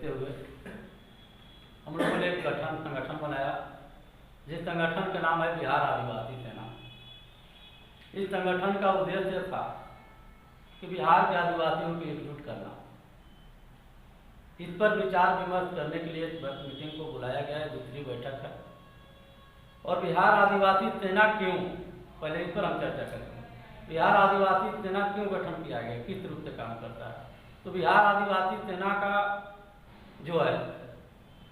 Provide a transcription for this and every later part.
देखते हुए हम लोगों ने एक संगठन बनाया, जिस संगठन का नाम है बिहार आदिवासी सेना। इस संगठन का उद्देश्य था कि बिहार के आदिवासियों को एकजुट करना। इस पर विचार विमर्श करने के लिए मीटिंग को बुलाया गया है, दूसरी बैठक है। और बिहार आदिवासी सेना क्यों, पहले इस पर हम चर्चा करेंगे। बिहार आदिवासी सेना क्यों गठन किया गया, किस रूप से काम करता है। तो बिहार आदिवासी सेना का जो है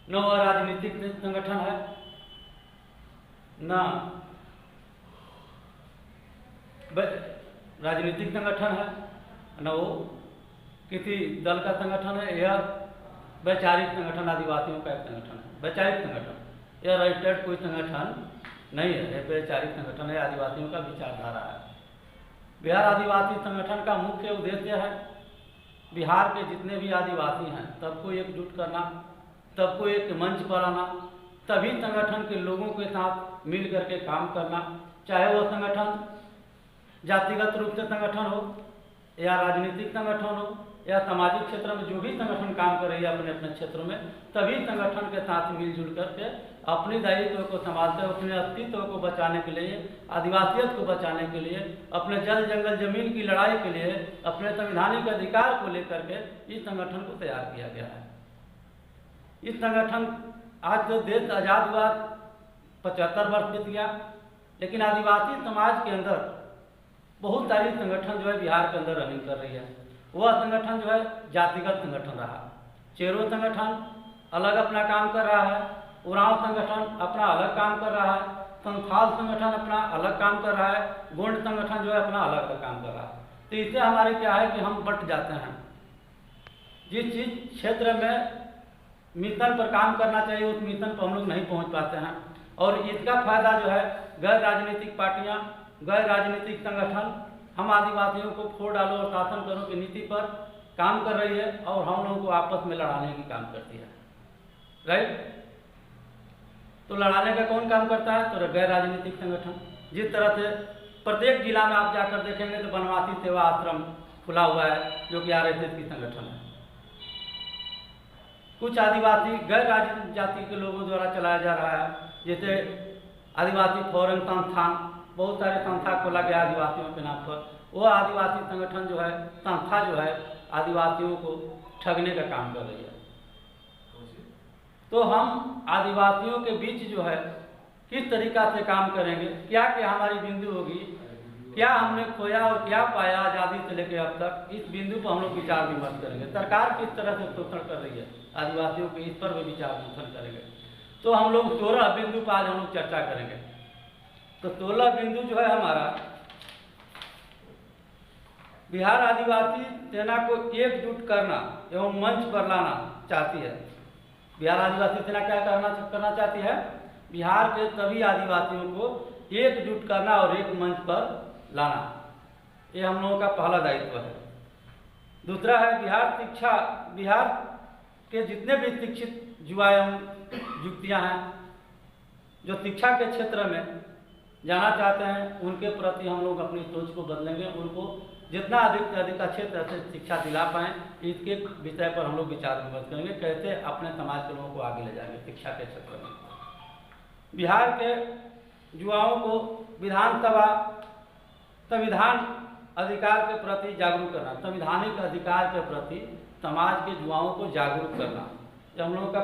न वह राजनीतिक संगठन है, न राजनीतिक संगठन है, न वो किसी दल का संगठन है। यह वैचारिक संगठन, आदिवासियों का एक संगठन है, वैचारिक संगठन। यह रजिस्टर्ड कोई संगठन नहीं है, यह वैचारिक संगठन है, आदिवासियों का विचारधारा है। बिहार आदिवासी संगठन का मुख्य उद्देश्य है बिहार के जितने भी आदिवासी हैं सबको एकजुट करना, सबको एक मंच पर आना, सभी संगठन के लोगों के साथ मिल करके काम करना, चाहे वह संगठन जातिगत रूप से संगठन हो या राजनीतिक संगठन हो या सामाजिक क्षेत्र में जो भी संगठन काम कर रही है अपने अपने क्षेत्रों में, सभी संगठन के साथ मिलजुल करके अपनी दायित्व को संभालते हुए अपने अस्तित्व को बचाने के लिए, आदिवासियत को बचाने के लिए, अपने जल जंगल जमीन की लड़ाई के लिए, अपने संवैधानिक अधिकार को लेकर के इस संगठन को तैयार किया गया है। इस संगठन आज जो देश आज़ाद हुआ 75 वर्ष बीत गया, लेकिन आदिवासी समाज के अंदर बहुत सारी संगठन जो है बिहार के अंदर रनिंग कर रही है। वह संगठन जो है जातिगत संगठन रहा। चेरो संगठन अलग अपना काम कर रहा है, उरांव संगठन अपना अलग काम कर रहा है, संथाल संगठन अपना अलग काम कर रहा है, गोंड संगठन जो है अपना अलग काम कर रहा है। तो इससे हमारे क्या है कि हम बट जाते हैं। जिस चीज क्षेत्र में मिशन पर काम करना चाहिए उस मिशन पर हम लोग नहीं पहुंच पाते हैं, और इसका फायदा जो है गैर राजनीतिक पार्टियां, गैर राजनीतिक संगठन हम आदिवासियों को फोड़ डालो और शासन करो की नीति पर काम कर रही है और हम लोगों को आपस में लड़ाने की काम करती है। राइट? तो लड़ाने का कौन काम करता है? तो गैर राजनीतिक संगठन। जिस तरह से प्रत्येक जिला में आप जाकर देखेंगे तो वनवासी सेवा आश्रम खुला हुआ है जो कि RSS की संगठन है। कुछ आदिवासी गैर जाति के लोगों द्वारा चलाया जा रहा है, जैसे आदिवासी फोरम संस्थान, बहुत सारे संस्था खोला गया आदिवासियों के नाम पर। वो आदिवासी संगठन जो है, संस्था जो है आदिवासियों को ठगने का काम कर रही है। तो हम आदिवासियों के बीच जो है किस तरीका से काम करेंगे, क्या क्या हमारी बिंदु होगी, क्या हमने खोया और क्या पाया आज़ादी से लेकर अब तक, इस बिंदु पर हम लोग विचार विमर्श करेंगे। सरकार किस तरह से शोषण कर रही है आदिवासियों के, इस पर भी विचार विमर्श करेंगे। तो हम लोग 16 बिंदु पर आज हम लोग चर्चा करेंगे। तो 16 बिंदु जो है हमारा, बिहार आदिवासी सेना को एकजुट करना एवं मंच पर लाना चाहती है। बिहार आदिवासी सेना क्या करना चाहती है? बिहार के सभी आदिवासियों को एकजुट करना और एक मंच पर लाना। ये हम लोगों का पहला दायित्व है। दूसरा है बिहार के जितने भी शिक्षित युवा एवं युवतियाँ हैं जो शिक्षा के क्षेत्र में जाना चाहते हैं, उनके प्रति हम लोग अपनी सोच को बदलेंगे। उनको जितना अधिक से अधिक अच्छे तरह से शिक्षा दिला पाएँ, इसके विषय पर हम लोग विचार विमर्श करेंगे, कैसे अपने समाज के लोगों को आगे ले जाएंगे शिक्षा के क्षेत्र में। बिहार के युवाओं को विधानसभा संविधान अधिकार के प्रति जागरूक करना, संवैधानिक अधिकार के प्रति समाज के युवाओं को जागरूक करना, ये हम लोगों का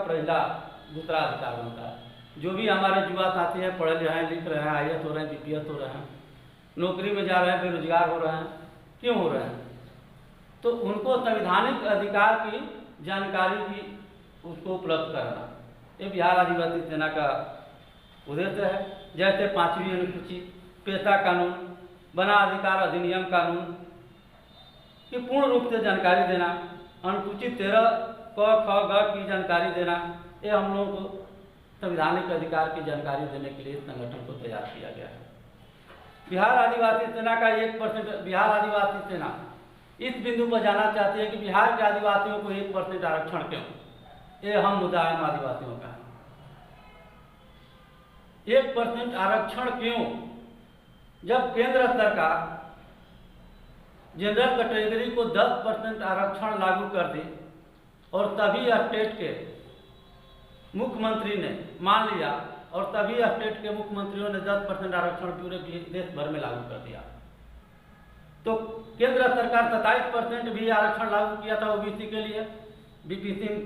दूसरा अधिकार बनता है। जो भी हमारे युवा साथी हैं, पढ़े रहे हैं, लिख रहे हैं, IAS हो रहे हैं, BPS हो रहे हैं, नौकरी में जा रहे हैं, बेरोजगार हो रहे हैं, क्यों हो रहे हैं? तो उनको संवैधानिक अधिकार की जानकारी भी उसको उपलब्ध कराना, ये बिहार आदिवासी सेना का उद्देश्य है। जैसे 5वीं अनुसूची, पेशा कानून, वन अधिकार अधिनियम कानून की पूर्ण रूप से जानकारी देना, अनुसूचित 13 क ख ग की जानकारी देना, ये हम लोगों को संवैधानिक अधिकार की जानकारी देने के लिए संगठन को तैयार किया गया है। बिहार आदिवासी सेना का 1%, बिहार आदिवासी सेना इस बिंदु पर जाना चाहती है कि बिहार के आदिवासियों को 1% आरक्षण क्यों? ये हम मुद्दा है आदिवासियों का। 1% आरक्षण क्यों? जब केंद्र सरकार जनरल कैटेगरी को 10% आरक्षण लागू कर दे और तभी स्टेट के मुख्यमंत्री ने मान लिया और तभी स्टेट के मुख्यमंत्रियों ने 10% आरक्षण पूरे देश भर में लागू कर दिया। तो केंद्र सरकार 27% भी आरक्षण लागू किया था ओबीसी के लिए, बीपी सिंह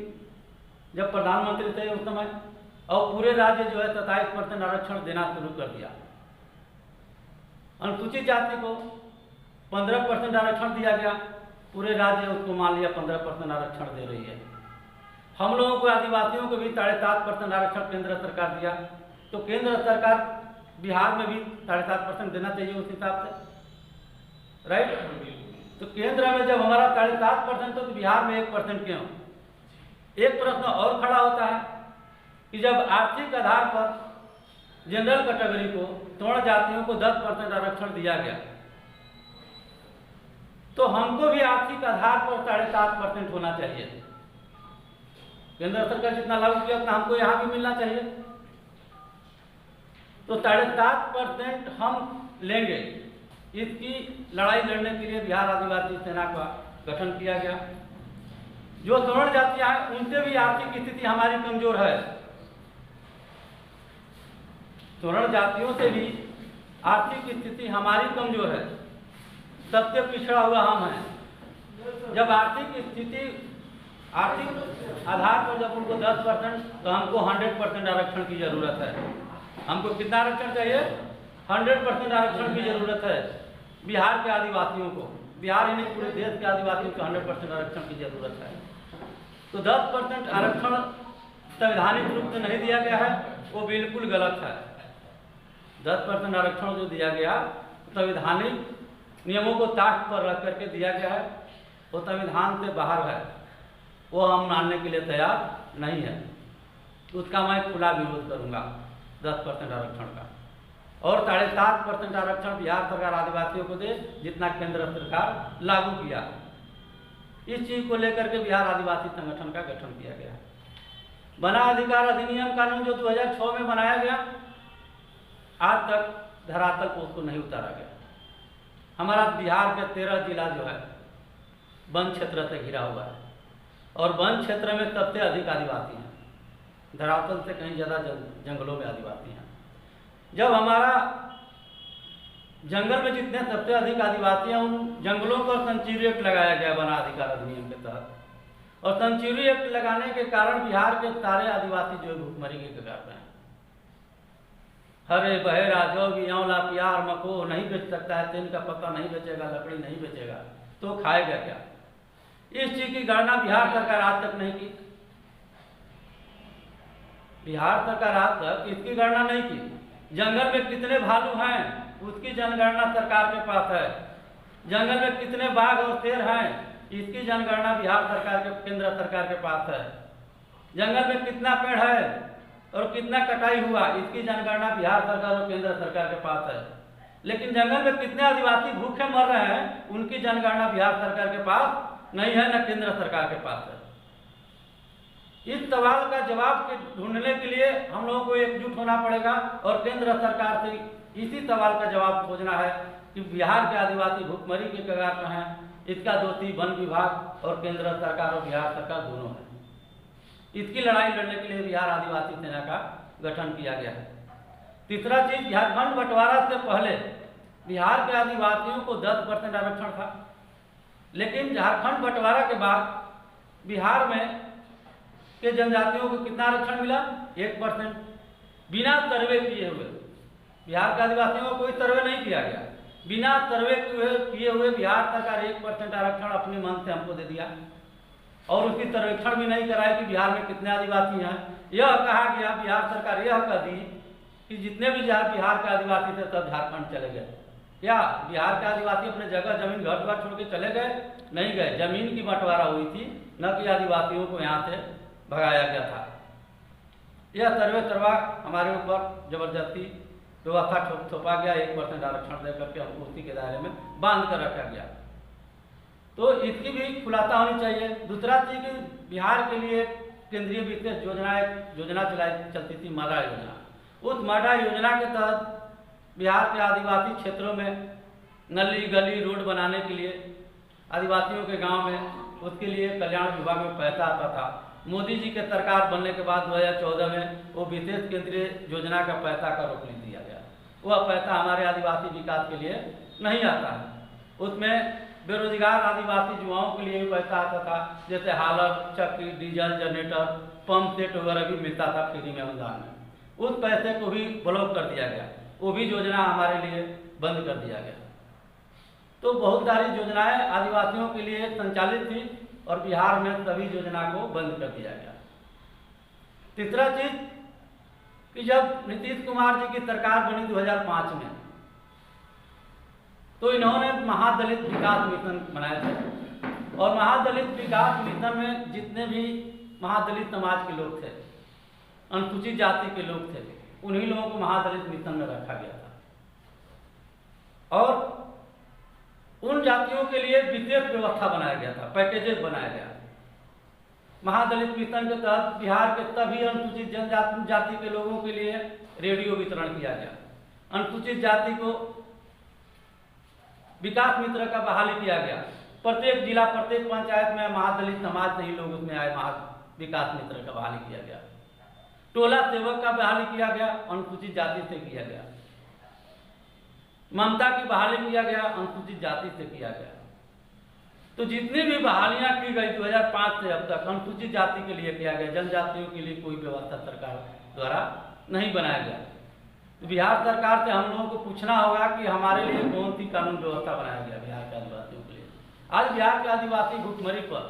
जब प्रधानमंत्री थे उस समय, और पूरे राज्य जो है 27% आरक्षण देना शुरू कर दिया। अनुसूचित जाति को 15% आरक्षण दिया गया, पूरे राज्य उसको मान लिया 15% आरक्षण दे रही है। हम लोगों को आदिवासियों को भी 7.5% आरक्षण केंद्र सरकार दिया, तो केंद्र सरकार बिहार में भी 7.5% देना चाहिए उस हिसाब से, राइट। तो केंद्र में जब हमारा 7.5% तो बिहार में 1% क्यों? एक प्रश्न और खड़ा होता है कि जब आर्थिक आधार पर जनरल कैटेगरी को, तोड़ जातियों को 10% आरक्षण दिया गया, तो हमको भी आर्थिक आधार पर 7.5% होना चाहिए। केंद्र सरकार जितना लागू किया उतना हमको यहाँ भी मिलना चाहिए। तो 7.5% हम लेंगे। इसकी लड़ाई लड़ने के लिए बिहार आदिवासी सेना का गठन किया गया। जो सवर्ण जातियां हैं उनसे भी आर्थिक स्थिति हमारी कमजोर है, सवर्ण जातियों से भी आर्थिक स्थिति हमारी कमजोर है, सबसे पिछड़ा हुआ हम हैं। जब आर्थिक आधार पर जब उनको 10%, तो हमको 100% आरक्षण की जरूरत है। हमको कितना आरक्षण चाहिए? 100% आरक्षण की जरूरत है बिहार के आदिवासियों को, बिहार ही नहीं पूरे देश के आदिवासियों को 100% आरक्षण की जरूरत है। तो 10% आरक्षण संवैधानिक रूप से नहीं दिया गया है, वो बिल्कुल गलत है। 10% आरक्षण जो दिया गया संवैधानिक नियमों को ताक पर रख करके दिया गया है, वो संविधान से बाहर है, वो हम मानने के लिए तैयार नहीं है। उसका मैं खुला विरोध करूंगा 10% आरक्षण का। और 7.5% आरक्षण बिहार सरकार आदिवासियों को दे, जितना केंद्र सरकार लागू किया। इस चीज को लेकर के बिहार आदिवासी संगठन का गठन किया गया। वना अधिकार अधिनियम कानून जो 2006 में बनाया गया, आज तक धरातल पर उसको नहीं उतारा गया। हमारा बिहार के 13 जिला जो है वन क्षेत्र से घिरा हुआ है, और वन क्षेत्र में सबसे अधिक आदिवासी हैं, धरातल से कहीं ज़्यादा जंगलों में आदिवासी हैं। जब हमारा जंगल में जितने सबसे अधिक आदिवासी हैं, उन जंगलों पर सेंचुरी एक्ट लगाया गया वन अधिकार अधिनियम के तहत, और सेंचुरी एक्ट लगाने के कारण बिहार के सारे आदिवासी जो भूखमरी के कगार पे हैं। हरे बहेरा जो भी औला प्यार मको नहीं बेच सकता है, तेल का पत्ता नहीं बेचेगा, लकड़ी नहीं बेचेगा, तो खाएगा क्या? इस चीज की गणना बिहार सरकार आज तक नहीं की। बिहार सरकार आज तक इसकी गणना नहीं की। जंगल में कितने भालू हैं उसकी जनगणना सरकार के पास है। जंगल में कितने बाघ और शेर हैं इसकी जनगणना बिहार सरकार के, केंद्र सरकार के पास है। जंगल में कितना पेड़ है और कितना कटाई हुआ इसकी जनगणना बिहार सरकार और केंद्र सरकार के पास है। लेकिन जंगल में कितने आदिवासी भूखे मर रहे हैं उनकी जनगणना बिहार सरकार के पास नहीं है, न केंद्र सरकार के पास है। इस सवाल का जवाब ढूंढने के लिए हम लोगों को एकजुट होना पड़ेगा और केंद्र सरकार से इसी सवाल का जवाब खोजना है कि बिहार के आदिवासी भूखमरी के कगार पर हैं। इसका दोषी वन विभाग और केंद्र सरकार और बिहार सरकार दोनों है। इसकी लड़ाई लड़ने के लिए बिहार आदिवासी सेना का गठन किया गया है। तीसरा चीज, झारखंड बंटवारा से पहले बिहार के आदिवासियों को 10% आरक्षण था, लेकिन झारखंड बंटवारा के बाद बिहार में के जनजातियों को कितना आरक्षण मिला? 1%, बिना सर्वे किए हुए। बिहार के आदिवासियों को कोई सर्वे नहीं किया गया, बिना सर्वे किए हुए बिहार सरकार 1% आरक्षण अपने मन से हमको दे दिया, और उसकी सर्वेक्षण भी नहीं कराया कि बिहार में कितने आदिवासी हैं। यह कहा गया, बिहार सरकार यह कह दी कि जितने भी बिहार के आदिवासी थे सब झारखंड चले गए। क्या बिहार के आदिवासी अपने जगह जमीन घर द्वार छोड़ के चले गए? नहीं गए। जमीन की बंटवारा हुई थी, न कि आदिवासियों को यहाँ से भगाया गया था। यह सर्वे करवा हमारे ऊपर जबरदस्ती व्यवस्था थोपा गया, 1% आरक्षण दे करके हमको उसी के दायरे में बांध कर रखा गया। तो इसकी भी खुलासा होनी चाहिए। दूसरा चीज, बिहार के लिए केंद्रीय विशेष योजना चलती थी, माडा योजना। उस माडा योजना के तहत बिहार के आदिवासी क्षेत्रों में नली गली रोड बनाने के लिए आदिवासियों के गांव में उसके लिए कल्याण विभाग में पैसा आता था। मोदी जी के सरकार बनने के बाद 2014 में वो विशेष केंद्रीय योजना का पैसा का रोक दिया गया। वह पैसा हमारे आदिवासी विकास के लिए नहीं आता है। उसमें बेरोजगार आदिवासी युवाओं के लिए भी पैसा आता था, जैसे हालर, चक्की, डीजल, जनरेटर, पंप सेट वगैरह भी मिलता था फ्री में अनुदान में। उस पैसे को भी ब्लॉक कर दिया गया, वो भी योजना हमारे लिए बंद कर दिया गया। तो बहुत सारी योजनाएं आदिवासियों के लिए संचालित थी और बिहार में सभी योजना को बंद कर दिया गया। तीसरा चीज कि जब नीतीश कुमार जी की सरकार बनी 2005 में, तो इन्होंने महादलित विकास मिशन बनाए थे और महादलित विकास मिशन में जितने भी महादलित समाज के लोग थे, अनुसूचित जाति के लोग थे, उन्हीं लोगों को महादलित मिशन में रखा गया था और उन जातियों के लिए विशेष व्यवस्था बनाया गया था, पैकेजेस बनाया गया। महादलित मिशन के तहत बिहार के सभी अनुसूचित जनजाति के लोगों के लिए रेडियो वितरण किया गया। अनुसूचित जाति को विकास मित्र का बहाली किया गया। प्रत्येक जिला, प्रत्येक पंचायत में महादलित समाज से ही लोग उसमें आए, विकास मित्र का बहाली किया गया। टोला सेवक का बहाली किया गया, अनुसूचित जाति से किया गया। ममता की बहाली किया गया, अनुसूचित जाति से किया गया। तो जितनी भी बहालियां की गई 2005 से अब तक अनुसूचित जाति के लिए किया गया, जनजातियों के लिए कोई व्यवस्था सरकार द्वारा नहीं बनाया गया। तो बिहार सरकार से हम लोगों को पूछना होगा कि हमारे लिए कौन सी कानून व्यवस्था बनाया गया बिहार के आदिवासियों के लिए। आज बिहार के आदिवासी भुखमरी पर,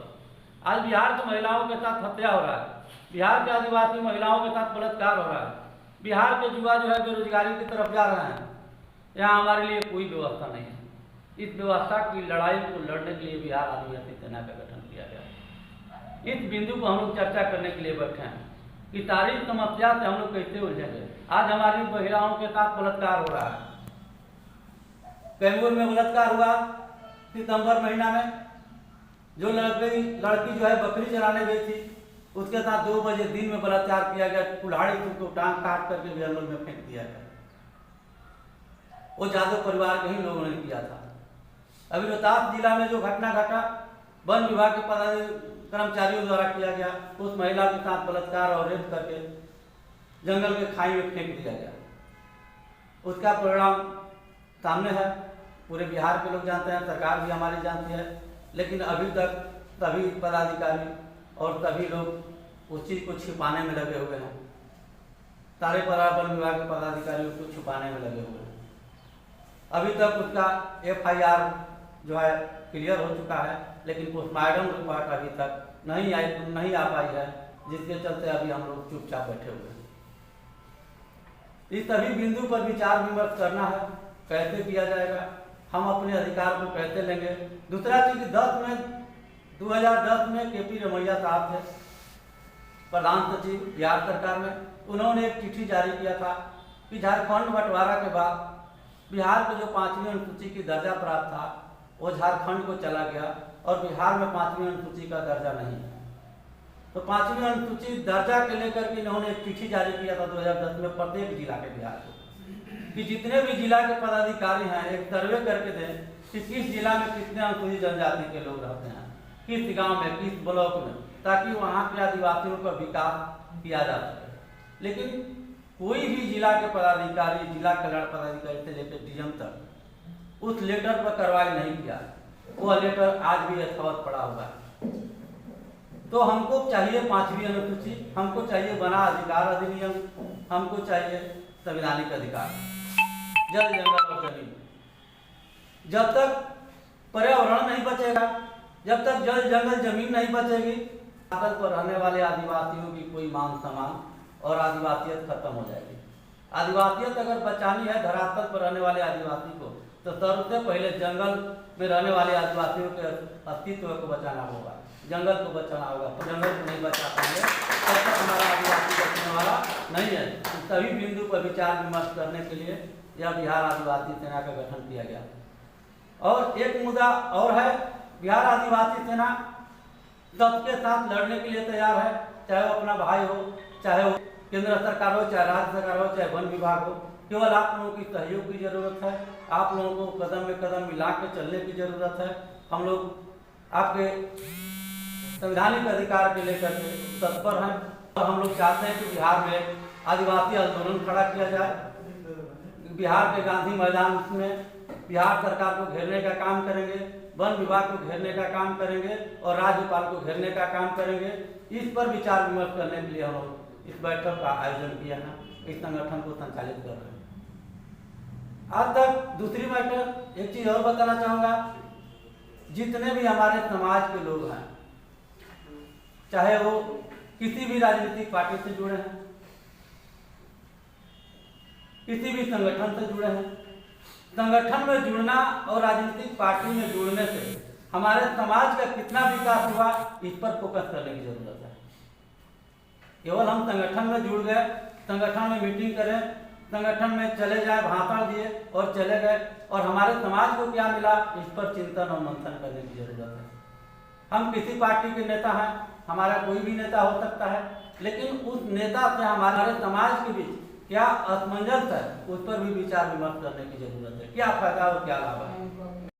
आज बिहार की महिलाओं के साथ हत्या हो रहा है, बिहार के आदिवासी महिलाओं के साथ बलात्कार हो रहा है, बिहार के युवा जो है बेरोजगारी की तरफ जा रहे हैं। यहाँ हमारे लिए कोई व्यवस्था नहीं है। इस व्यवस्था की लड़ाई को लड़ने के लिए बिहार आदिवासी सेना का गठन किया गया। इस बिंदु को हम लोग चर्चा करने के लिए बैठे हैं कि सारी समस्या से हम लोग कैसे उलझेंगे। आज हमारी महिलाओं के साथ बलात्कार हो रहा है। कैमूर में बलात्कार हुआ सितंबर महीना में, जो लड़की जो है बकरी चराने गई थी, उसके साथ 2 बजे दिन में बलात्कार किया गया। कुल्हाड़ी से उसको टांग काट करके जंगल में फेंक दिया गया। वो जादव परिवार के ही लोगों ने किया था। अभी रोहतास जिला में जो घटना घटा, वन विभाग के कर्मचारियों द्वारा किया गया, उस महिला के साथ बलात्कार और रेप करके जंगल के खाई में फेंक दिया गया। उसका परिणाम सामने है, पूरे बिहार के लोग जानते हैं, सरकार भी हमारी जानती है। लेकिन अभी तक सभी पदाधिकारी और सभी लोग उस चीज़ को छिपाने में लगे हुए हैं। सारे वन विभाग के पदाधिकारी उसको छुपाने में लगे हुए हैं। अभी तक उसका FIR जो है क्लियर हो चुका है, लेकिन पोस्टमार्टम रिपोर्ट अभी तक नहीं आ पाई है, जिसके चलते अभी हम लोग चुपचाप बैठे हुए हैं। इस सभी बिंदु पर विचार विमर्श करना है, कैसे किया जाएगा, हम अपने अधिकार को कैसे लेंगे। दूसरा चीज 2010 में KP रमैया साहब थे प्रधान सचिव बिहार सरकार में। उन्होंने एक चिट्ठी जारी किया था कि झारखंड बंटवारा के बाद बिहार को जो 5वीं अनुसूची की दर्जा प्राप्त था वो झारखंड को चला गया और बिहार में 5वीं अनुसूची का दर्जा नहीं है। तो 5वीं अनुसूची दर्जा के लेकर के इन्होंने एक चिट्ठी जारी किया था 2010 में प्रत्येक जिला के बिहार को, कि जितने भी जिला के पदाधिकारी हैं एक सर्वे करके दें कि किस जिला में कितने अनुसूचित जनजाति के लोग रहते हैं, किस गाँव में, किस ब्लॉक में, ताकि वहाँ के आदिवासियों का विकास किया जा सके। लेकिन कोई भी जिला के पदाधिकारी, जिला कल्याण पदाधिकारी से लेकर DM तक उस लेटर पर कार्रवाई नहीं किया। वो लेटर आज भी यथावत पड़ा हुआ है। तो हमको चाहिए 5वीं अनुसूची, हमको चाहिए वना अधिकार अधिनियम, हमको चाहिए संवैधानिक अधिकार, जल, जंगल और जमीन। जब तक पर्यावरण नहीं बचेगा, जब तक जल, जंगल, जमीन नहीं बचेगी, धरातल पर रहने वाले आदिवासियों की कोई मान सम्मान और आदिवासियत खत्म हो जाएगी। आदिवासियत अगर बचानी है धरातल पर रहने वाले आदिवासी को, तो सबसे पहले जंगल में रहने वाले आदिवासियों के अस्तित्व को बचाना होगा, जंगल को बचाना होगा। तो जंगल को नहीं बचा पाएंगे तब तक हमारा आदिवासी बचने वाला नहीं है। सभी बिंदु पर विचार विमर्श करने के लिए यह बिहार आदिवासी सेना का गठन किया गया। और एक मुद्दा और है, बिहार आदिवासी सेना सबके साथ लड़ने के लिए तैयार है, चाहे वो अपना भाई हो, चाहे वो केंद्र सरकार हो, चाहे राज्य सरकार हो, चाहे वन विभाग हो। केवल आप लोगों की सहयोग की जरूरत है, आप लोगों को कदम में कदम मिला के चलने की जरूरत है। हम लोग आपके संवैधानिक अधिकार के लेकर के तत्पर हैं और हम लोग चाहते हैं कि बिहार में आदिवासी आंदोलन खड़ा किया जाए। बिहार के गांधी मैदान में बिहार सरकार को घेरने का काम करेंगे, वन विभाग को घेरने का काम करेंगे और राज्यपाल को घेरने का काम करेंगे। इस पर विचार विमर्श करने के लिए हम लोग इस बैठक का आयोजन किया है, इस संगठन को संचालित कर रहे हैं। आज तक दूसरी बैठक, एक चीज और बताना चाहूँगा, जितने भी हमारे समाज के लोग हैं, चाहे वो किसी भी राजनीतिक पार्टी से जुड़े हैं, किसी भी संगठन से जुड़े हैं, संगठन में जुड़ना और राजनीतिक पार्टी में जुड़ने से हमारे समाज का कितना विकास हुआ, इस पर फोकस करने की जरूरत है। केवल हम संगठन में जुड़ गए, संगठन में मीटिंग करें, संगठन में चले जाए, भाषण दिए और चले गए, और हमारे समाज को क्या मिला, इस पर चिंतन और मंथन करने की जरूरत है। हम किसी पार्टी के नेता हैं, हमारा कोई भी नेता हो सकता है, लेकिन उस नेता से हमारे समाज के बीच क्या असमंजस है, उस पर भी विचार विमर्श करने की जरूरत है। क्या फायदा और क्या लाभ है।